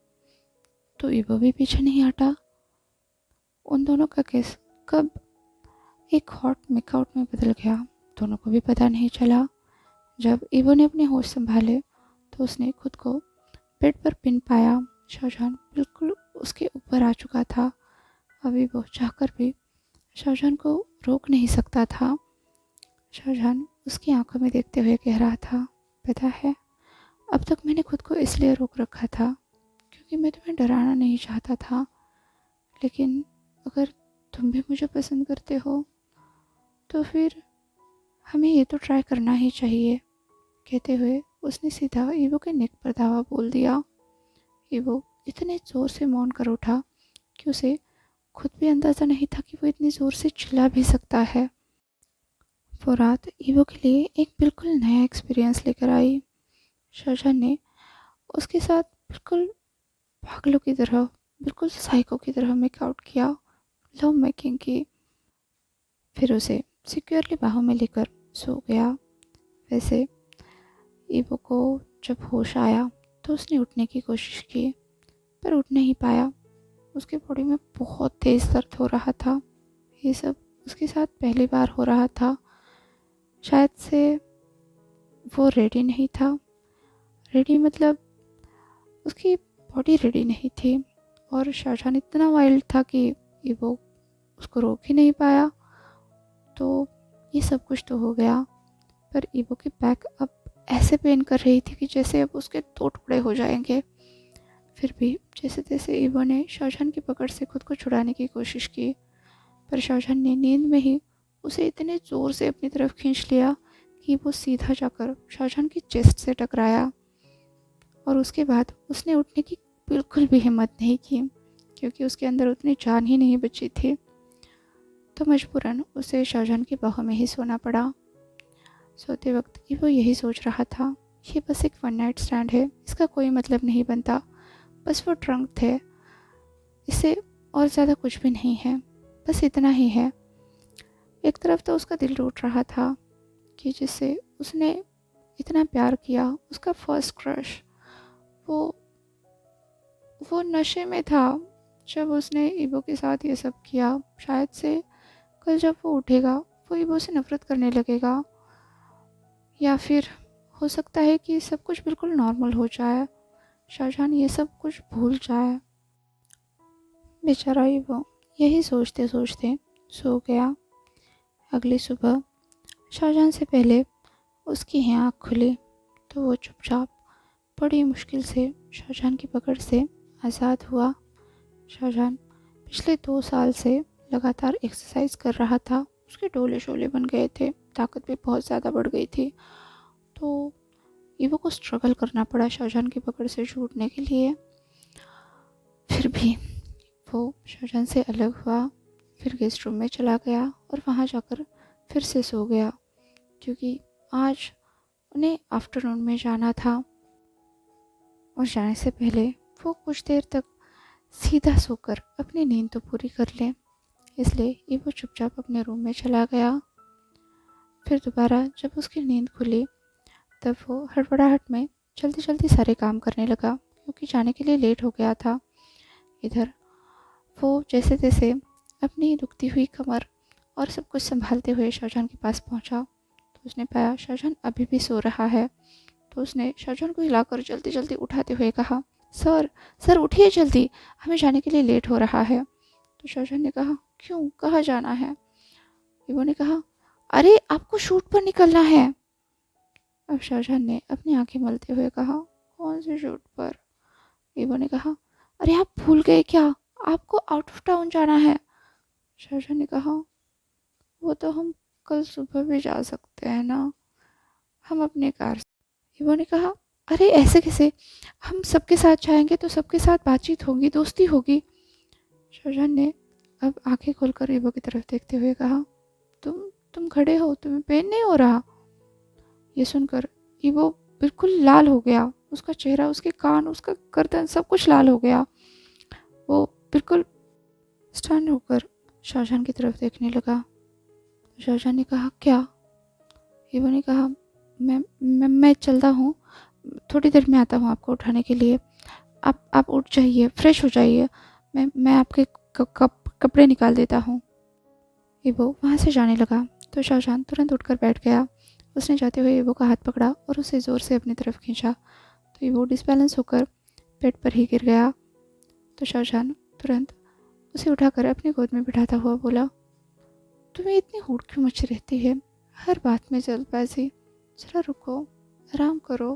तो ईबो भी पीछे नहीं हटा। उन दोनों का किस कब एक हॉट मेकआउट में बदल गया, दोनों को भी पता नहीं चला। जब ईबो ने अपने होश संभाले तो उसने खुद को बेड पर पिन पाया। शाहजहान बिल्कुल उसके ऊपर आ चुका था। अभी वो चाहकर भी शाहजहान को रोक नहीं सकता था। शाहजहान उसकी आंखों में देखते हुए कह रहा था, पता है, अब तक मैंने खुद को इसलिए रोक रखा था क्योंकि मैं तुम्हें डराना नहीं चाहता था, लेकिन अगर तुम भी मुझे पसंद करते हो तो फिर हमें ये तो ट्राई करना ही चाहिए। कहते हुए उसने सीधा ईबो के नेक पर धावा बोल दिया। ईवो इतने ज़ोर से मौन कर उठा कि उसे खुद भी अंदाज़ा नहीं था कि वो इतनी ज़ोर से चिल्ला भी सकता है। वो रात ईवो के लिए एक बिल्कुल नया एक्सपीरियंस लेकर आई। शाहजहां ने उसके साथ बिल्कुल पागलों की तरह, बिल्कुल साइको की तरह मेकआउट किया, लव मेकिंग की। फिर उसे सिक्योरली बाहों में लेकर सो गया। वैसे ईवो को जब होश आया तो उसने उठने की कोशिश की, पर उठ नहीं पाया। उसकी बॉडी में बहुत तेज़ दर्द हो रहा था। ये सब उसके साथ पहली बार हो रहा था। शायद से वो रेडी नहीं था। रेडी मतलब उसकी बॉडी रेडी नहीं थी, और शाहजहां इतना वाइल्ड था कि वो उसको रोक ही नहीं पाया। तो ये सब कुछ तो हो गया, पर ईवो की बैक अब ऐसे पेन कर रही थी कि जैसे अब उसके 2 टुकड़े हो जाएंगे। फिर भी जैसे तैसे ईवो ने शाहजहां की पकड़ से खुद को छुड़ाने की कोशिश की, पर शाहजहां ने नींद में ही उसे इतने ज़ोर से अपनी तरफ खींच लिया कि वो सीधा जाकर शाहजहां की चेस्ट से टकराया। और उसके बाद उसने उठने की बिल्कुल भी हिम्मत नहीं की, क्योंकि उसके अंदर उतनी जान ही नहीं बची थी। तो मजबूरन उसे शाहजहां की बाहों में ही सोना पड़ा। सोते वक्त वो यही सोच रहा था, ये बस एक वन नाइट स्टैंड है, इसका कोई मतलब नहीं बनता, बस वो ड्रंक थे, इससे और ज़्यादा कुछ भी नहीं है, बस इतना ही है। एक तरफ तो उसका दिल टूट रहा था कि जिससे उसने इतना प्यार किया, उसका फर्स्ट क्रश, वो वो नशे में था जब उसने ईवो के साथ ये सब किया। शायद से कल जब वो उठेगा वो ईवो से नफरत करने लगेगा, या फिर हो सकता है कि सब कुछ बिल्कुल नॉर्मल हो जाए, शाहजहां ये सब कुछ भूल जाए। बेचारा ईवो यही सोचते सोचते सो गया। अगली सुबह शाहजहां से पहले उसकी ही आँख खुली तो वो चुपचाप बड़ी मुश्किल से शाहजहां की पकड़ से आज़ाद हुआ। शाहजहां पिछले 2 साल से लगातार एक्सरसाइज कर रहा था। उसके डोले शोले बन गए थे, ताकत भी बहुत ज़्यादा बढ़ गई थी। तो ईवो को स्ट्रगल करना पड़ा शाहजहां की पकड़ से छूटने के लिए। फिर भी वो शाहजहां से अलग हुआ, फिर गेस्ट रूम में चला गया और वहाँ जाकर फिर से सो गया, क्योंकि आज उन्हें आफ्टरनून में जाना था। और जाने से पहले वो कुछ देर तक सीधा सोकर अपनी नींद तो पूरी कर ले, इसलिए ईवो चुपचाप अपने रूम में चला गया। फिर दोबारा जब उसकी नींद खुली तब वो हड़बड़ाहट में जल्दी जल्दी सारे काम करने लगा, क्योंकि जाने के लिए लेट हो गया था। इधर वो जैसे तैसे अपनी दुखती हुई कमर और सब कुछ संभालते हुए शाहजहां के पास पहुंचा, तो उसने पाया शाहजहां अभी भी सो रहा है। तो उसने शाहजहां को हिलाकर जल्दी जल्दी उठाते हुए कहा, सर सर उठिए जल्दी, हमें जाने के लिए लेट हो रहा है। तो शाहजहां ने कहा, क्यों, कहाँ जाना है? ईवो ने कहा, अरे आपको शूट पर निकलना है। अब शाहजहां ने अपनी आंखें मलते हुए कहा, कौन से शूट पर? ईवो ने कहा, अरे आप भूल गए क्या, आपको आउट ऑफ टाउन जाना है। शाहजहां ने कहा, वो तो हम कल सुबह भी जा सकते हैं ना, हम अपने कार से। ईवो ने कहा, अरे ऐसे कैसे, हम सबके साथ जाएंगे तो सबके साथ बातचीत होगी, दोस्ती होगी। शाहजहां ने अब आंखें खोलकर ईवो की तरफ देखते हुए कहा, तुम खड़े हो, तुम्हें पेन नहीं हो रहा? ये सुनकर ईवो बिल्कुल लाल हो गया, उसका चेहरा, उसके कान, उसका गर्दन सब कुछ लाल हो गया। वो बिल्कुल स्टन होकर शाहजहां की तरफ देखने लगा। शाहजहां ने कहा, क्या? ईवो ने कहा, मैं चलता हूँ, थोड़ी देर में आता हूँ आपको उठाने के लिए, आप उठ जाइए, फ्रेश हो जाइए, मैं आपके कपड़े निकाल देता हूँ। ईवो वहाँ से जाने लगा तो शाहजहां तुरंत उठकर बैठ गया। उसने जाते हुए ईवो का हाथ पकड़ा और उसे ज़ोर से अपनी तरफ खींचा, तो ईवो डिसबैलेंस होकर बेड पर ही गिर गया। तो शाहजहां तुरंत उसे उठाकर अपनी गोद में बिठाता हुआ बोला, तुम्हें इतनी हुड़ क्यों मची रहती है, हर बात में जल्दबाजी, जरा रुको, आराम करो।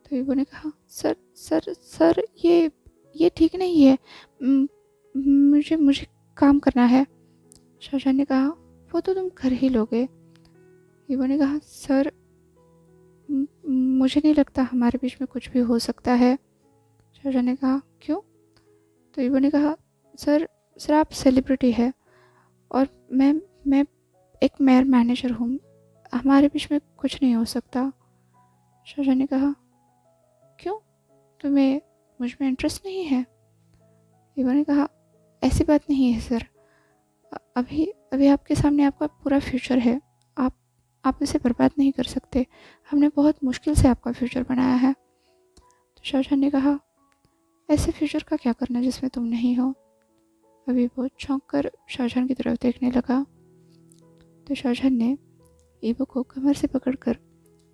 तो ईवो ने कहा, सर सर सर ये ठीक नहीं है, मुझे मुझे काम करना है। शाहजहां ने कहा, वो तो तुम कर ही लोगे। ईवो ने कहा, सर मुझे नहीं लगता हमारे बीच में कुछ भी हो सकता है। शाहजहां ने कहा क्यों? तो ईवो ने कहा सर सर आप सेलिब्रिटी है और मैं एक मेयर मैनेजर हूँ, हमारे बीच में कुछ नहीं हो सकता। शाहजहां ने कहा क्यों, तुम्हें मुझ में इंटरेस्ट नहीं है? ईवो ने कहा ऐसी बात नहीं है सर, अभी अभी आपके सामने आपका पूरा फ्यूचर है, आप इसे बर्बाद नहीं कर सकते, हमने बहुत मुश्किल से आपका फ्यूचर बनाया है। तो शाहजहां ने कहा ऐसे फ्यूचर का क्या करना जिसमें तुम नहीं हो? अभी वो चौंक कर शाहजहां की तरफ देखने लगा। तो शाहजहां ने ईवो को कमर से पकड़कर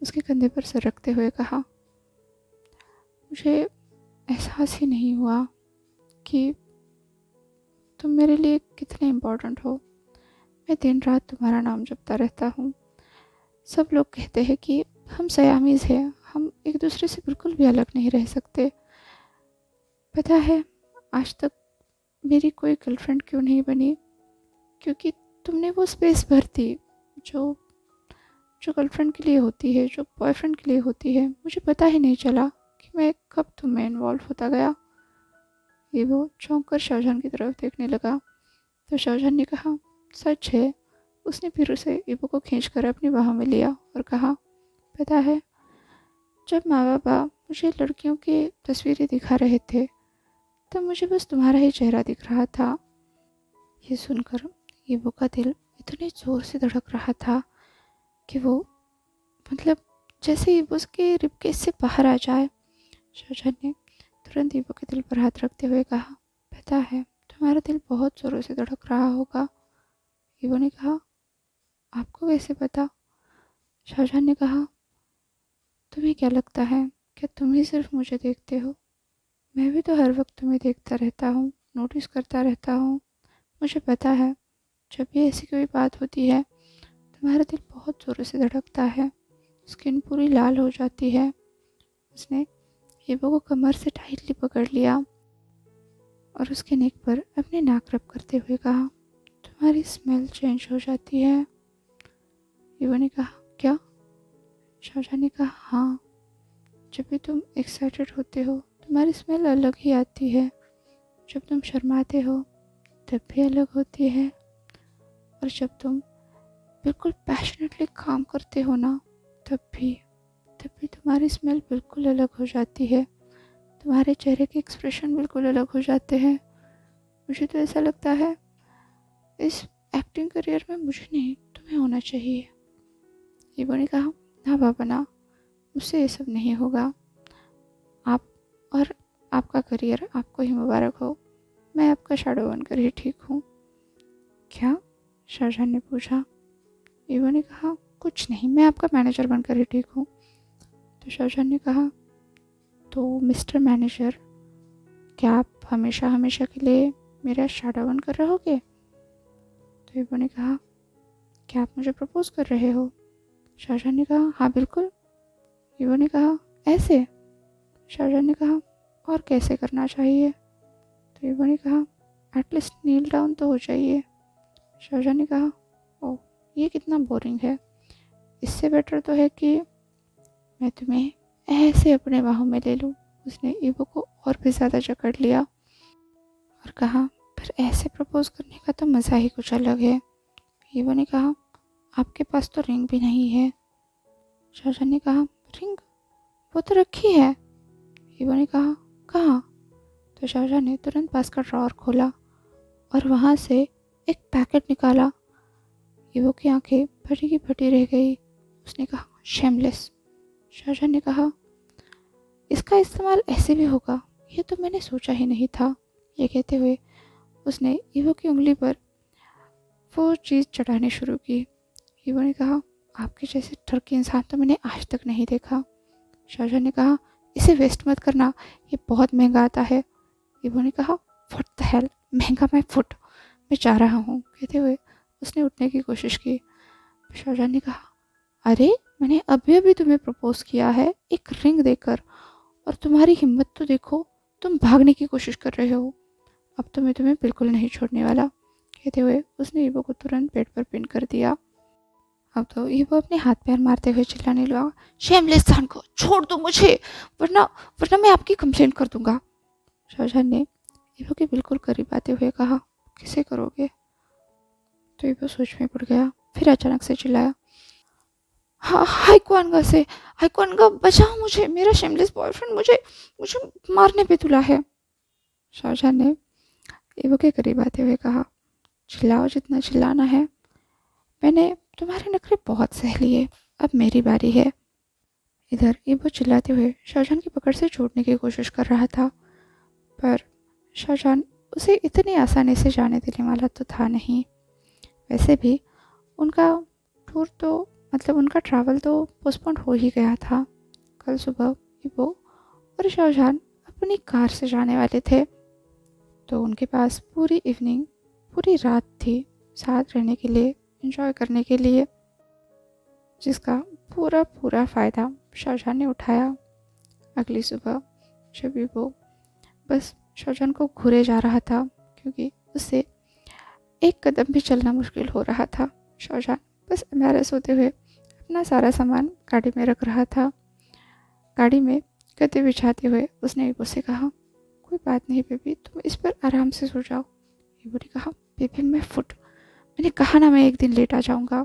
उसके कंधे पर सर रखते हुए कहा मुझे एहसास ही नहीं हुआ कि तुम मेरे लिए कितने इम्पोर्टेंट हो। मैं दिन रात तुम्हारा नाम जपता रहता हूँ। सब लोग कहते हैं कि हम सयामीज़ हैं, हम एक दूसरे से बिल्कुल भी अलग नहीं रह सकते। पता है आज तक मेरी कोई गर्लफ्रेंड क्यों नहीं बनी? क्योंकि तुमने वो स्पेस भर दी जो जो गर्लफ्रेंड के लिए होती है, जो बॉयफ्रेंड के लिए होती है। मुझे पता ही नहीं चला कि मैं कब तुम्हें इन्वॉल्व होता गया। ये वो चौंक कर शाहजहां की तरफ देखने लगा। तो शाहजहां ने कहा सच है। उसने फिर उसे ईवो को खींचकर अपनी बाहों में लिया और कहा पता है जब माँ बाबा मुझे लड़कियों की तस्वीरें दिखा रहे थे तब मुझे बस तुम्हारा ही चेहरा दिख रहा था। ये सुनकर ईवो का दिल इतने जोर से धड़क रहा था कि वो मतलब जैसे ईवो के रिबकेज से बाहर आ जाए। शाहजहां ने तुरंत ईवो के दिल पर हाथ रखते हुए कहा पता है तुम्हारा दिल बहुत ज़ोरों से धड़क रहा होगा। ईवो ने कहा आपको कैसे पता? शाहजहां ने कहा तुम्हें क्या लगता है क्या तुम ही सिर्फ मुझे देखते हो? मैं भी तो हर वक्त तुम्हें देखता रहता हूँ, नोटिस करता रहता हूँ। मुझे पता है जब भी ऐसी कोई बात होती है तुम्हारा दिल बहुत ज़ोरों से धड़कता है, स्किन पूरी लाल हो जाती है। उसने ईवो को कमर से टाइटली पकड़ लिया और उसके नेक पर अपने नाक रब करते हुए कहा तुम्हारी स्मेल चेंज हो जाती है। ईवो ने कहा क्या? शाहजहां ने कहा हाँ, जब भी तुम एक्साइटेड होते हो तुम्हारी स्मेल अलग ही आती है, जब तुम शर्माते हो तब भी अलग होती है, और जब तुम बिल्कुल पैशनेटली काम करते हो ना तब भी तुम्हारी स्मेल बिल्कुल अलग हो जाती है, तुम्हारे चेहरे के एक्सप्रेशन बिल्कुल अलग हो जाते हैं। मुझे तो ऐसा लगता है इस एक्टिंग करियर में मुझे नहीं तुम्हें होना चाहिए। ईवो ने कहा ना बाबा ना, मुझसे ये सब नहीं होगा। आप और आपका करियर आपको ही मुबारक हो, मैं आपका शैडो बनकर ही ठीक हूँ। क्या? शाहजहां ने पूछा। ईवो ने कहा कुछ नहीं, मैं आपका मैनेजर बनकर ही ठीक हूँ। तो शाहजहां ने कहा तो मिस्टर मैनेजर क्या आप हमेशा हमेशा के लिए मेरा शैडो बनकर रहोगे? तो ईवो ने कहा क्या आप मुझे प्रपोज कर रहे हो? शाहजहां ने कहा हाँ बिल्कुल। ईवो ने कहा ऐसे? शाहजहां ने कहा और कैसे करना चाहिए? तो ईवो ने कहा एटलीस्ट नील डाउन तो हो जाइए। शाहजहां ने कहा ओह ये कितना बोरिंग है, इससे बेटर तो है कि मैं तुम्हें ऐसे अपने बाहों में ले लूँ। उसने ईवो को और भी ज़्यादा जकड़ लिया और कहा पर ऐसे प्रपोज करने का तो मज़ा ही कुछ अलग है। ईवो ने कहा आपके पास तो रिंग भी नहीं है। शाहजहां ने कहा रिंग वो तो रखी है। ईवो ने कहा कहाँ? तो शाहजहां ने तुरंत पास का ड्रॉअर खोला और वहाँ से एक पैकेट निकाला। ईवो की आंखें फटी की फटी रह गई। उसने कहा शेमलेस। शाहजहां ने कहा इसका इस्तेमाल ऐसे भी होगा, ये तो मैंने सोचा ही नहीं था। ये कहते हुए उसने ईवो की उंगली पर वो चीज़ चढ़ानी शुरू की। ईवो ने कहा आपके जैसे ठरकी इंसान तो मैंने आज तक नहीं देखा। शाहजहां ने कहा इसे वेस्ट मत करना, ये बहुत महंगा आता है। ईवो ने कहा व्हाट द हेल, महंगा मैं फुट, मैं जा रहा हूँ। कहते हुए उसने उठने की कोशिश की। शाहजहां ने कहा अरे मैंने अभी अभी तुम्हें प्रपोज किया है एक रिंग देकर, और तुम्हारी हिम्मत तो देखो, तुम भागने की कोशिश कर रहे हो। अब तो मैं तुम्हें बिल्कुल नहीं छोड़ने वाला। कहते हुए उसने ईवो को तुरंत पेट पर पिन कर दिया। अब तो ईवो अपने हाथ पैर मारते हुए चिल्लाने लगा शेमलेस सान को छोड़ दो मुझे, वरना वरना मैं आपकी कंप्लेंट कर दूंगा। शाहजहां ने ईवो के बिल्कुल करीब आते हुए कहा, किसे करोगे? तो ईवो सोच में पड़ गया। फिर अचानक से चिल्लाया, हाइकुआनगा बचाओ मुझे, मेरा शेमलेस बॉयफ्रेंड मुझे मुझे मारने पे तुला है। शाहजहां ने ईवो के करीब आते हुए कहा, चिल्लाओ जितना चिल्लाना है, मैंने तुम्हारे नखरे बहुत सह लिए, अब मेरी बारी है। इधर ईवो चिल्लाते हुए शाहजहां की पकड़ से छूटने की कोशिश कर रहा था, पर शाहजहां उसे इतनी आसानी से जाने देने वाला तो था नहीं। वैसे भी उनका टूर तो उनका ट्रैवल तो पोस्टपोन हो ही गया था। कल सुबह ईवो और शाहजहां अपनी कार से जाने वाले थे, तो उनके पास पूरी इवनिंग, पूरी रात थी साथ रहने के लिए, एंजॉय करने के लिए, जिसका पूरा पूरा फ़ायदा शाहजहां ने उठाया। अगली सुबह जब वो बस शाहजहां को घूरे जा रहा था, क्योंकि उससे एक कदम भी चलना मुश्किल हो रहा था, शाहजहां बस एम्बैरेस होते हुए अपना सारा सामान गाड़ी में रख रहा था। गाड़ी में गद्दे बिछाते हुए उसने ईवो से कहा, कोई बात नहीं बेबी, तुम इस पर आराम से सो जाओ। ईवो ने कहा, बेबी मैंने कहा ना मैं एक दिन लेट आ जाऊंगा।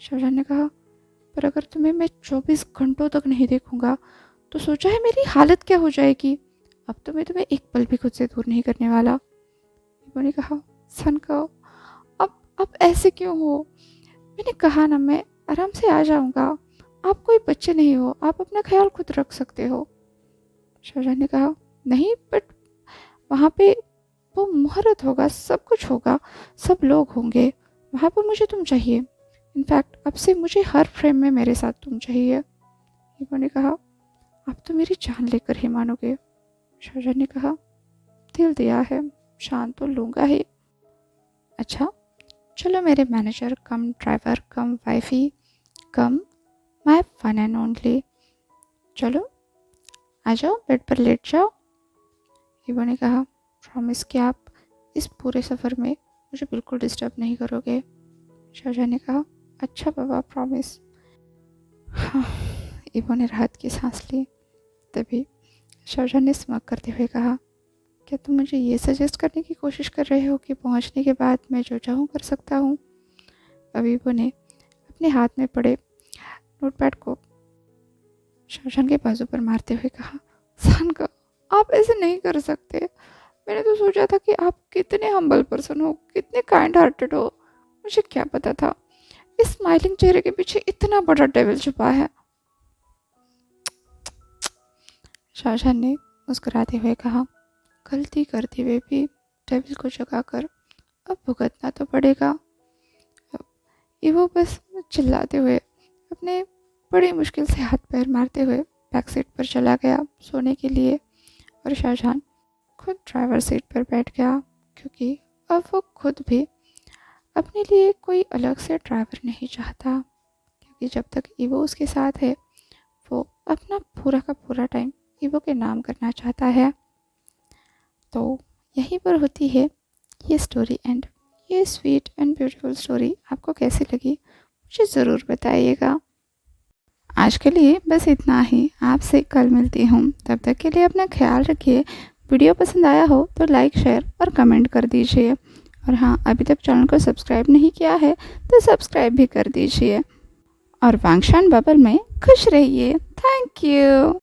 शाहजहां ने कहा, पर अगर तुम्हें मैं 24 घंटों तक नहीं देखूंगा तो सोचा है मेरी हालत क्या हो जाएगी। अब तो मैं तुम्हें एक पल भी खुद से दूर नहीं करने वाला। ईवो ने कहा, सन का अब ऐसे क्यों हो? मैंने कहा ना मैं आराम से आ जाऊंगा, आप कोई बच्चे नहीं हो, आप अपना ख्याल खुद रख सकते हो। शाहजहां ने कहा, नहीं, बट वहाँ पे वो मुहूर्त होगा, सब कुछ होगा, सब लोग होंगे, वहाँ पर मुझे तुम चाहिए। इनफैक्ट अब से मुझे हर फ्रेम में मेरे साथ तुम चाहिए। ईवो ने कहा, आप तो मेरी जान लेकर ही मानोगे। शाहजहां ने कहा, दिल दिया है, शान तो लूँगा ही। अच्छा, चलो मेरे manager come driver come wifey come my one and only, चलो आ जाओ, बेड पर लेट जाओ। ईवो ने कहा, प्रॉमिस कि आप इस पूरे सफ़र में मुझे बिल्कुल डिस्टर्ब नहीं करोगे। शाहजहां ने कहा, अच्छा बाबा, प्रॉमिस। हाँ, ईवो ने राहत की सांस ली। तभी शाहजहां ने स्मग करते हुए कहा, क्या तुम मुझे ये सजेस्ट करने की कोशिश कर रहे हो कि पहुंचने के बाद मैं जो चाहूँ कर सकता हूँ? अब ईवो ने अपने हाथ में पड़े नोटपैड को शाहजहां के बाजू पर मारते हुए कहा, सानका, आप ऐसे नहीं कर सकते। मैंने तो सोचा था कि आप कितने हम्बल पर्सन हो, कितने काइंड हार्टेड हो। मुझे क्या पता था इस स्माइलिंग चेहरे के पीछे इतना बड़ा डेविल छुपा है। शाहजहां ने मुस्कुराते हुए कहा, गलती कर दी बेबी, डेविल को जगाकर अब भुगतना तो पड़ेगा। ईवो बस चिल्लाते हुए अपने बड़ी मुश्किल से हाथ पैर मारते हुए बैक सीट पर चला गया सोने के लिए, और शाहजहां खुद ड्राइवर सीट पर बैठ गया, क्योंकि अब वो खुद भी अपने लिए कोई अलग से ड्राइवर नहीं चाहता, क्योंकि जब तक ईवो उसके साथ है वो अपना पूरा का पूरा टाइम ईवो के नाम करना चाहता है। तो यहीं पर होती है ये स्टोरी एंड। ये स्वीट एंड ब्यूटीफुल स्टोरी आपको कैसी लगी मुझे ज़रूर बताइएगा। आज के लिए बस इतना ही, आपसे कल मिलती हूँ, तब तक के लिए अपना ख्याल रखिए। वीडियो पसंद आया हो तो लाइक शेयर और कमेंट कर दीजिए, और हाँ, अभी तक चैनल को सब्सक्राइब नहीं किया है तो सब्सक्राइब भी कर दीजिए, और वांगशान बबल में खुश रहिए। Thank you.